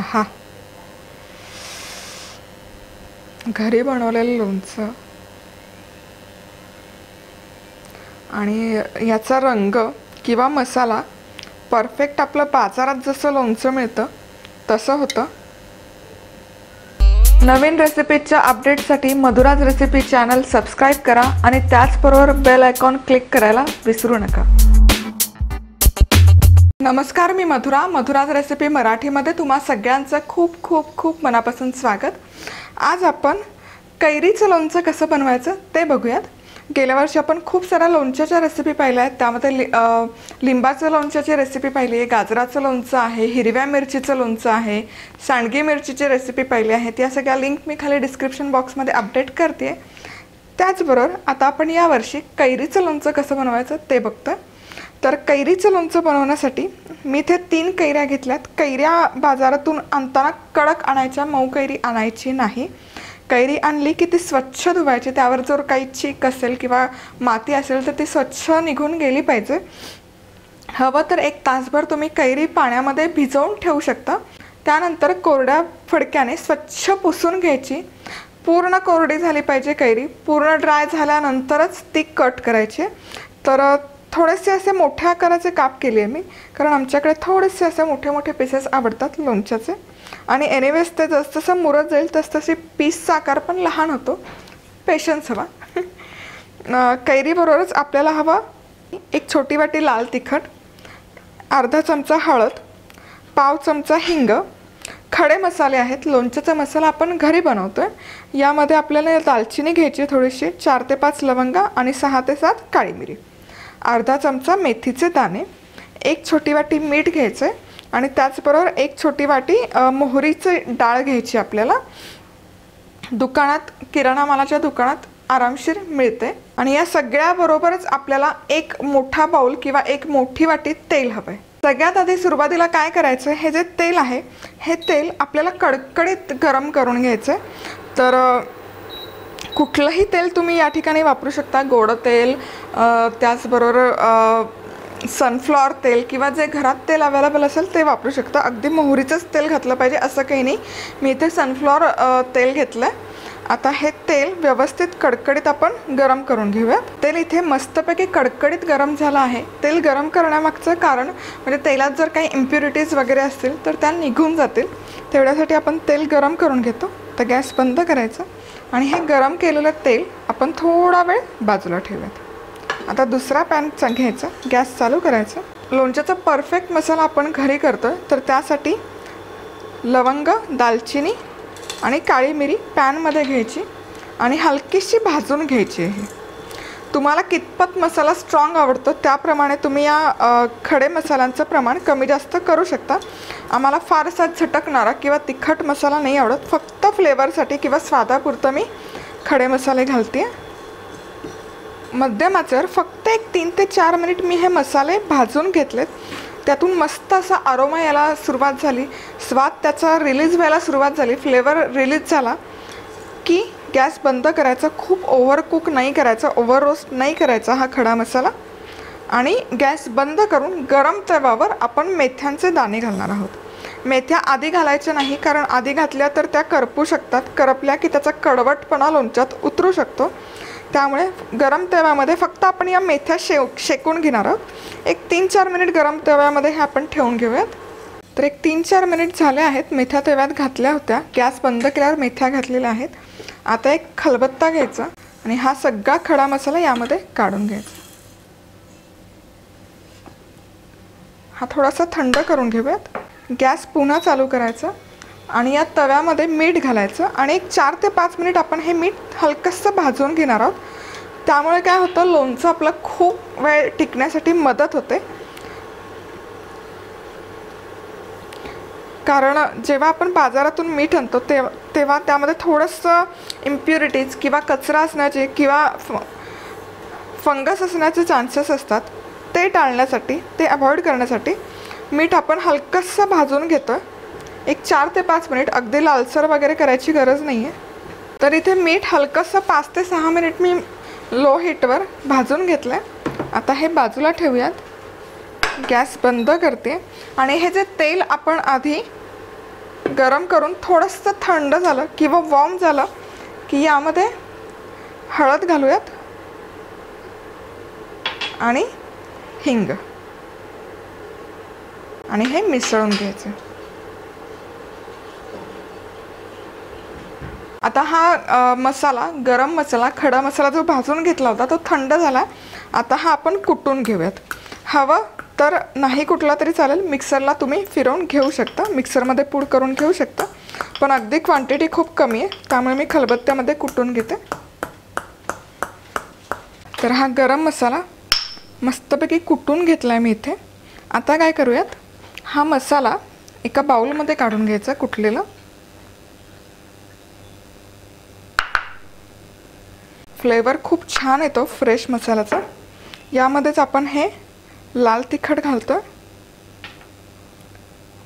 आहा, घरी बनवलेलं लोणचं आणि याचा रंग किंवा मसाला परफेक्ट आपलं बाजारात जसं लोणचं मिळतं तसं होतं. नवीन रेसिपीच्या अपडेटसाठी मधुराज रेसिपी चॅनल सबस्क्राईब करा आणि त्याचबरोबर बेल आयकॉन क्लिक करायला विसरू नका. नमस्कार, मी मधुराज रेसिपी मराठीमध्ये तुम्हा सगळ्यांचं खूप खूप खूप मनापासून स्वागत. आज आपण कैरीचं लोणचं कसं बनवायचं ते बघूयात. गेल्या वर्षी आपण खूप साऱ्या लोणच्याच्या रेसिपी पाहिल्या आहेत. त्यामध्ये लिंबाचं लोणच्याची रेसिपी पाहिली आहे, गाजराचं लोणचं आहे, हिरव्या मिरचीचं लोणचं आहे, सांडगी मिरचीची रेसिपी पाहिली आहे. या सगळ्या लिंक मी खाली डिस्क्रिप्शन बॉक्समध्ये अपडेट करते. त्याचबरोबर आता आपण यावर्षी कैरीचं लोणचं कसं बनवायचं ते बघतो. तर कैरीचं लोणचं बनवण्यासाठी मी इथे 3 कैऱ्या घेतल्यात. कैऱ्या बाजारातून आणताना कडक आणायच्या, मऊ कैरी आणायची नाही. कैरी आणली की ती स्वच्छ धुवायची. त्यावर जर काही चीक असेल किंवा माती असेल तर ती स्वच्छ निघून गेली पाहिजे. हवं तर 1 तासभर तुम्ही कैरी पाण्यामध्ये भिजवून ठेवू शकता. त्यानंतर कोरड्या फडक्याने स्वच्छ पुसून घ्यायची. पूर्ण कोरडी झाली पाहिजे कैरी. पूर्ण ड्राय झाल्यानंतरच ती कट करायची. तर थोडेसे असे मोठ्या आकाराचे काप केले आहे मी, कारण आमच्याकडे थोडेसे असे मोठे मोठे पीसेस आवडतात लोणच्याचे. आणि एनिवेज ते जसजसं मुरत जाईल तसतशी पीसचा आकार पण लहान होतो. पेशन्स हवा. कैरीबरोबरच आपल्याला हवा 1 छोटी वाटी लाल तिखट, अर्धा चमचा हळद, पाव चमचा हिंग, खडे मसाले आहेत. लोणच्याचा मसाला आपण घरी बनवतो आहे. यामध्ये आपल्याला दालचिनी घ्यायची थोडीशी, 4 ते 5 लवंगा आणि 6 ते 7 काळी मिरी, अर्धा चमचा मेथीचे दाणे, 1 छोटी वाटी मीठ घ्यायचं आहे आणि त्याचबरोबर 1 छोटी वाटी मोहरीची डाळ घ्यायची. आपल्याला दुकानात, किराणा मालाच्या दुकानात आरामशीर मिळते. आणि या सगळ्याबरोबरच आपल्याला 1 मोठा बाउल किंवा 1 मोठी वाटी तेल हवं आहे. सगळ्यात आधी सुरुवातीला काय करायचं, हे जे तेल आहे हे तेल आपल्याला कडकडीत गरम करून घ्यायचं आहे. तर कुठलंही तेल तुम्ही या ठिकाणी वापरू शकता. गोड तेल, त्याचबरोबर सनफ्लॉवर तेल किंवा जे घरात तेल अवेलेबल असेल ते वापरू शकता. अगदी मोहरीचंच तेल घातलं पाहिजे असं काही नाही. मी इथे सनफ्लॉवर तेल घेतलं आहे. आता हे तेल व्यवस्थित कडकडीत आपण गरम करून घेऊयात. तेल इथे मस्तपैकी कडकडीत गरम झालं आहे. तेल गरम करण्यामागचं कारण म्हणजे तेलात जर काही इम्प्युरिटीज वगैरे असतील तर त्या निघून जातील. तेवढ्यासाठी आपण तेल गरम करून घेतो. तर गॅस बंद करायचं आणि हे गरम केलेलं तेल आपण थोडा वेळ बाजूला ठेवूयात. आता दुसरा पॅन घ्यायचा, गॅस चालू करायचा. लोणच्याचा परफेक्ट मसाला आपण घरी करतो आहे, तर त्यासाठी लवंग, दालचिनी आणि काळी मिरी पॅनमध्ये घ्यायची आणि हलकीशी भाजून घ्यायची आहे. तुम्हाला कितपत मसाला स्ट्रॉंग आवडतो त्याप्रमाणे तुम्ही या खडे मसाल्यांचं प्रमाण कमी जास्त करू शकता. आम्हाला फारसा झटकणारा किंवा तिखट मसाला नाही आवडत. फक्त फ्लेवरसाठी किंवा स्वादापुरतं मी खडे मसाले घालते. मध्यम आचेवर फक्त 3 ते 4 मिनिट मी हे मसाले भाजून घेतलेत. त्यातून मस्त असा अरोमा यायला सुरुवात झाली, स्वाद त्याचा रिलीज व्हायला सुरुवात झाली, फ्लेवर रिलीज झाला की गॅस बंद करायचा. खूप ओव्हरकुक नाही करायचा, ओव्हर रोस्ट नाही करायचा हा खडा मसाला. आणि गॅस बंद करून गरम तव्यावर आपण मेथ्यांचे दाणे घालणार आहोत. मेथ्या आधी घालायच्या नाही, कारण आधी घातल्या तर त्या करपू शकतात. करपल्या की त्याचा कडवटपणा लोणच्यात उतरू शकतो. त्यामुळे गरम तव्यामध्ये फक्त आपण या मेथ्या शेकून घेणार आहोत. 3-4 मिनिट गरम तव्यामध्ये हे आपण ठेवून घेऊयात. तर 3-4 मिनिट झाले आहेत. मेथ्या तव्यात घातल्या होत्या. गॅस बंद केल्यावर मेथ्या घातलेल्या आहेत. आता एक खलबत्ता घ्यायचा आणि हा सगळा खडा मसाला यामध्ये काढून घ्यायचा. हा थोडासा थंड करून घेऊयात. गॅस पुन्हा चालू करायचा आणि या तव्यामध्ये मीठ घालायचं आणि 4 ते 5 मिनिट आपण हे मीठ हलकंसं भाजून घेणार आहोत. त्यामुळे काय होतं, लोणचं आपलं खूप वेळ टिकण्यासाठी मदत होते. कारण जेव्हा आपण बाजारातून मीठ आणतो तेव्हा त्यामध्ये थोडंसं इम्प्युरिटीज किंवा कचरा असण्याचे किंवा फंगस असण्याचे चान्सेस असतात. ते टाळण्यासाठी, ते अवॉइड करण्यासाठी मीठ आपण हलकंसं भाजून घेतो. 4 ते 5 मिनिट, अगदी लालसर वगैरे करायची गरज नाही आहे. तर इथे मीठ हलकंसं 5 ते 6 मिनिट मी लो हीटवर भाजून घेतलं आहे. आता हे बाजूला ठेवूयात. गॅस बंद करते आणि हे जे तेल आपण आधी गरम करून थोडंसं थंड झालं किंवा वॉर्म झालं की यामध्ये हळद घालूयात आणि हिंग आणि हे मिसळून घ्यायचं. आता हा मसाला, गरम मसाला, खडा मसाला जो भाजून घेतला होता तो थंड झाला. आता हा आपण कुटून घेऊयात. हवं तर नाही कुटला तरी चालेल, मिक्सरला तुम्ही फिरवून घेऊ शकता, मिक्सरमध्ये पूड करून घेऊ शकता. पण अगदी क्वांटिटी खूप कमी आहे त्यामुळे मी खलबत्त्यामध्ये कुटून घेते. तर हा गरम मसाला मस्तपैकी कुटून घेतला आहे मी इथे. आता काय करूयात, हा मसाला एका बाउलमध्ये काढून घ्यायचा कुटलेला. फ्लेवर खूप छान येतो फ्रेश मसाल्याचा. यामध्येच आपण हे लाल तिखट घालतो,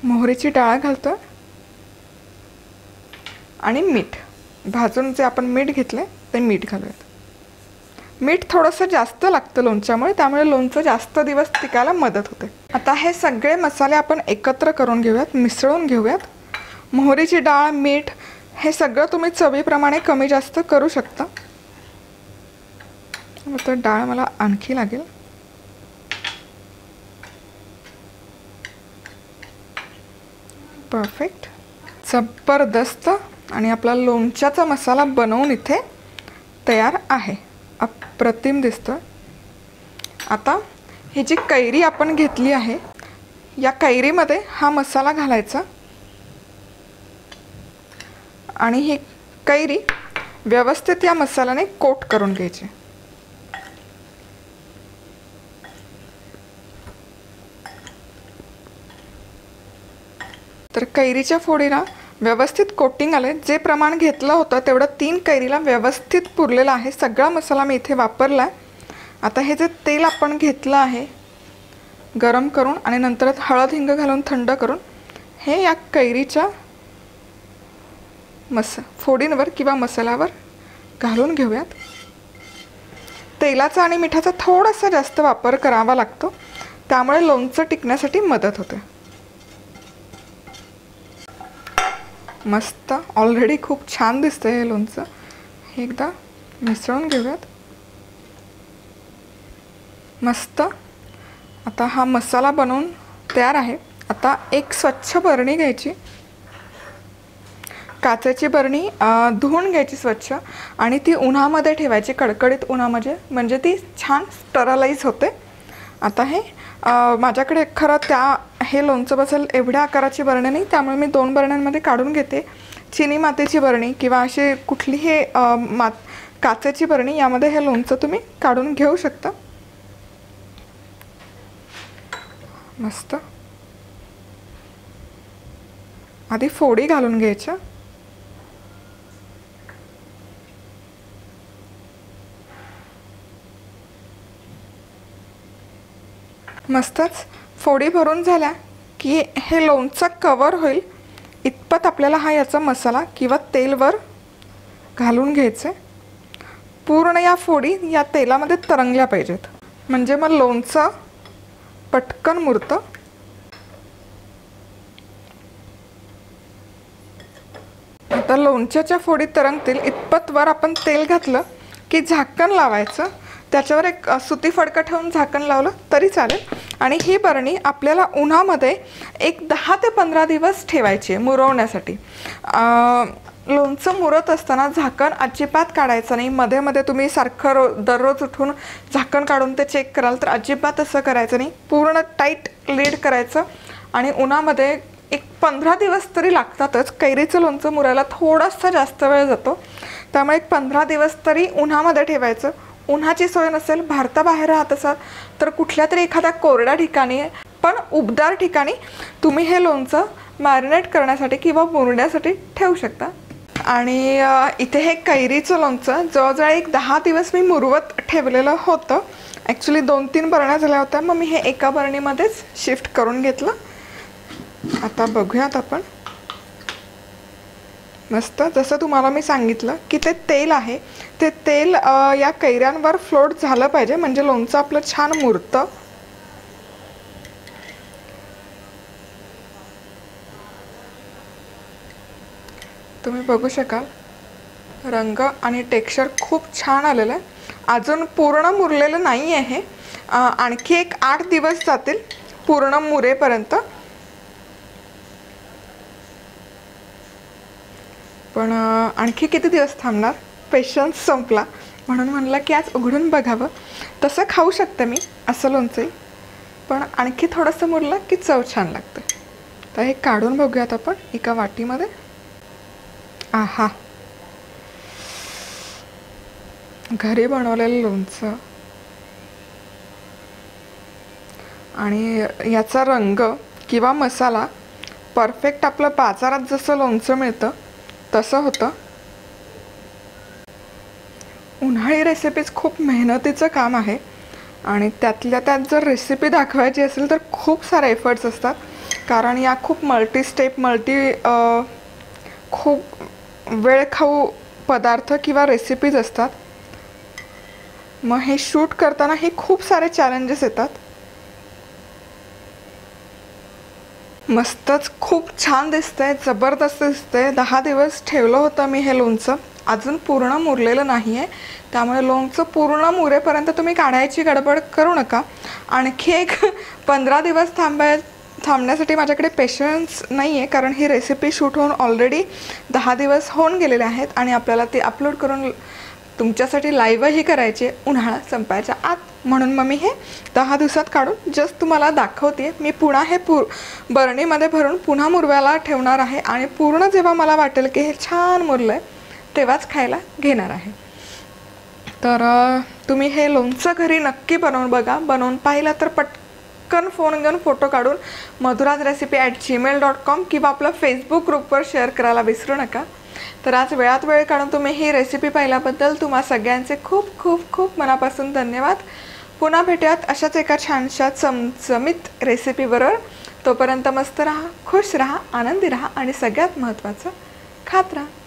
मोहरीची डाळ घालतो आणि मीठ, भाजून जे आपण मीठ घेतले ते मीठ घालूयात. मीठ थोडंसं जास्त लागतं लोणच्यामुळे, त्यामुळे लोणचं जास्त दिवस टिकायला मदत होते. आता हे सगळे मसाले आपण एकत्र करून घेऊयात, मिसळून घेऊयात. मोहरीची डाळ, मीठ हे सगळं तुम्ही चवीप्रमाणे कमी जास्त करू शकता. तर डाळ मला आणखी लागेल. परफेक्ट, जबरदस्त. आणि आपला लोणच्याचा मसाला बनवून इथे तयार आहे. अप्रतिम दिसतोय. आता ही जी कैरी आपण घेतली आहे या कैरीमध्ये हा मसाला घालायचा आणि ही कैरी व्यवस्थित या मसाल्याने कोट करून घ्यायची. तर कैरीच्या फोडीला व्यवस्थित कोटिंग आले. जे प्रमाण घेतलं होतं तेवढं 3 कैरीला व्यवस्थित पुरलेलं आहे. सगळा मसाला मी इथे वापरला आहे. आता हे जे तेल आपण घेतलं आहे गरम करून आणि नंतर हळद हिंग घालून थंड करून हे या कैरीच्या फोडींवर किंवा मसाल्यावर घालून घेऊयात. तेलाचा आणि मिठाचा थोडासा जास्त वापर करावा लागतो, त्यामुळे लोणचं टिकण्यासाठी मदत होते. मस्त, ऑलरेडी खूप छान दिसतंय हे लोणचं. हे एकदा मिसळून घेऊयात. मस्त. आता हा मसाला बनवून तयार आहे. आता एक स्वच्छ बरणी घ्यायची, काचेची बरणी धुवून घ्यायची स्वच्छ आणि ती उन्हामध्ये ठेवायची, कडकडीत उन्हामध्ये, म्हणजे ती छान स्टरलाइज होते. आता हे माझ्याकडे खरं हे लोणचं बसेल एवढ्या आकाराची बरणी नाही, त्यामुळे मी 2 बरण्यांमध्ये काढून घेते. चिनी मातीची बरणी किंवा अशी कुठलीही काचेची बरणी, यामध्ये हे लोणचं तुम्ही काढून घेऊ शकता. मस्त. आधी फोडी घालून घ्यायच्या. मस्तच. फोडी भरून झाल्या की हे लोणचं कवर होईल इतपत आपल्याला याचा मसाला किंवा तेलवर घालून घ्यायचे. पूर्ण या फोडी या तेलामध्ये तरंगल्या पाहिजेत, म्हणजे मग लोणचं पटकन मुरतं. आता लोणच्याच्या फोडी तरंगतील इतपत वर आपण तेल घातलं की झाकण लावायचं. त्याच्यावर एक सुती फडकं ठेवून झाकण लावलं तरी चालेल. आणि ही बरणी आपल्याला उन्हामध्ये एक 10 ते 15 दिवस ठेवायची मुरवण्यासाठी. लोणचं मुरत असताना झाकण अजिबात काढायचं नाही. मध्ये मध्ये तुम्ही सारखं दररोज उठून झाकण काढून ते चेक कराल तर अजिबात असं करायचं नाही. पूर्ण टाईट लीड करायचं आणि उन्हामध्ये एक 15 दिवस तरी लागतातच. कैरीचं लोणचं मुरायला थोडासा जास्त वेळ जातो, त्यामुळे एक 15 दिवस तरी उन्हामध्ये ठेवायचं. उन्हाची सोय नसेल, भारताबाहेर राहत असाल तर कुठल्या तरी एखाद्या कोरड्या ठिकाणी पण उबदार ठिकाणी तुम्ही हे लोणचं मॅरिनेट करण्यासाठी किंवा मुरण्यासाठी ठेवू शकता. आणि इथे हे कैरीचं लोणचं जवळजवळ एक 10 दिवस मी मुरवत ठेवलेलं होतं. ॲक्च्युली 2-3 बरण्या झाल्या होत्या, मग मी हे एका बरणीमध्येच शिफ्ट करून घेतलं. आता बघूयात आपण. मस्त. जसं तुम्हाला मी सांगितलं की ते तेल आहे, ते तेल या कैऱ्यांवर फ्लोट झालं पाहिजे, म्हणजे लोणचं आपलं छान मुरतं. तुम्ही बघू शकाल रंग आणि टेक्स्चर खूप छान आलेलं आहे. अजून पूर्ण मुरलेलं नाही आहे. आणखी एक 8 दिवस जातील पूर्ण मुरेपर्यंत. पण आणखी किती दिवस थांबणार, पेशन्स संपला म्हणून म्हणलं की आज उघडून बघावं. तसं खाऊ शकते मी असं लोणचंही, पण आणखी थोडंसं मुरलं की चव छान लागतं. तर हे काढून बघूयात आपण एका वाटीमध्ये. आहा, घरी बनवलेलं लोणचं आणि याचा रंग किंवा मसाला परफेक्ट आपलं बाजारात जसं लोणचं मिळतं तसं होतं. उन्हाळी रेसिपीज खूप मेहनतीचं काम आहे आणि त्यातल्या त्यात जर रेसिपी दाखवायची असेल तर खूप सारे एफर्ट्स असतात, कारण या खूप मल्टी स्टेप खूप वेळ खाऊ पदार्थ किंवा रेसिपीज असतात. मग हे शूट करताना हे खूप सारे चॅलेंजेस येतात. मस्तच, खूप छान दिसतंय, जबरदस्त दिसतंय. 10 दिवस ठेवलं होतं मी हे लोणचं, अजून पूर्ण मुरलेलं नाही आहे. त्यामुळे लोणचं पूर्ण मुरेपर्यंत तुम्ही काढायची गडबड करू नका. आणखी एक 15 दिवस थांबण्यासाठी माझ्याकडे पेशन्स नाही आहे, कारण ही रेसिपी शूट होऊन ऑलरेडी 10 दिवस होऊन गेलेले आहेत आणि आपल्याला ती अपलोड करून तुमच्यासाठी लाईव्हही करायचे उन्हाळा संपायच्या आत. म्हणून मग मी हे 10 दिवसात काढून जस्ट तुम्हाला दाखवते. मी पुन्हा हे बरणीमध्ये भरून पुन्हा मुरव्याला ठेवणार आहे आणि पूर्ण जेव्हा मला वाटेल की हे छान मुरलं आहे तेव्हाच खायला घेणार आहे. तर तुम्ही हे लोणचं घरी नक्की बनवून बघा. बनवून पाहिलं तर पटकन फोन घेऊन फोटो काढून madhurazrecipe@gmail.com किंवा आपलं फेसबुक ग्रुपवर शेअर करायला विसरू नका. तर आज वेळात वेळ काढून तुम्ही ही रेसिपी पाहिल्याबद्दल तुम्हा सगळ्यांचे खूप खूप खूप मनापासून धन्यवाद. पुन्हा भेटूयात अशाच एका छानशा चमचमीत रेसिपीबरोबर. तोपर्यंत मस्त राहा, खुश राहा, आनंदी राहा आणि सगळ्यात महत्त्वाचं खात राहा.